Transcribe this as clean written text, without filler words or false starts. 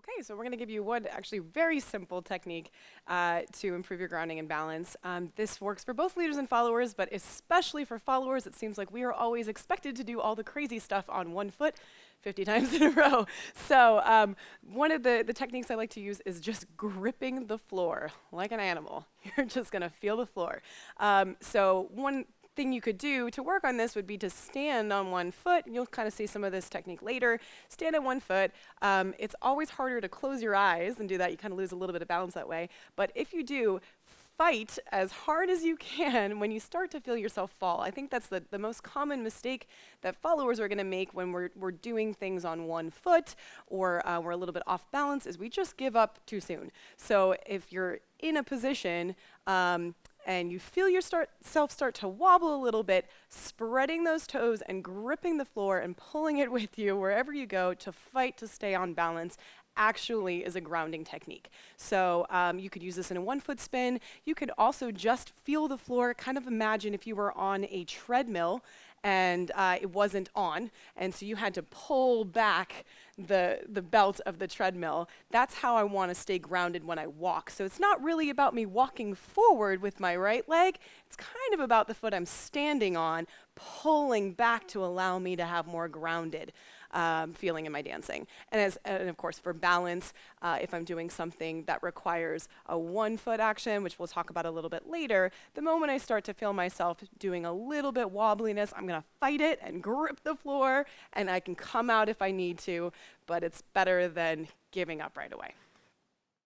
Okay, so we're going to give you one actually very simple technique to improve your grounding and balance. This works for both leaders and followers, but especially for followers, it seems like we are always expected to do all the crazy stuff on one foot 50 times in a row. So one of the techniques I like to use is just gripping the floor like an animal. You're just going to feel the floor. So one thing you could do to work on this would be to stand on one foot. You'll kind of see some of this technique later. Stand on one foot. It's always harder to close your eyes and do that. You kind of lose a little bit of balance that way. But if you do, fight as hard as you can when you start to feel yourself fall. I think that's the most common mistake that followers are going to make when we're doing things on one foot or we're a little bit off balance is we just give up too soon. So if you're in a position and you feel yourself start to wobble a little bit, spreading those toes and gripping the floor and pulling it with you wherever you go to fight to stay on balance actually is a grounding technique. So you could use this in a 1-foot spin. You could also just feel the floor, kind of imagine if you were on a treadmill and it wasn't on, and so you had to pull back the belt of the treadmill. That's how I want to stay grounded when I walk. So it's not really about me walking forward with my right leg. It's kind of about the foot I'm standing on, pulling back to allow me to have more grounded feeling in my dancing. And of course, for balance, if I'm doing something that requires a 1-foot action, which we'll talk about a little bit later, the moment I start to feel myself doing a little bit wobbliness, I'm going to fight it and grip the floor, and I can come out if I need to, but it's better than giving up right away.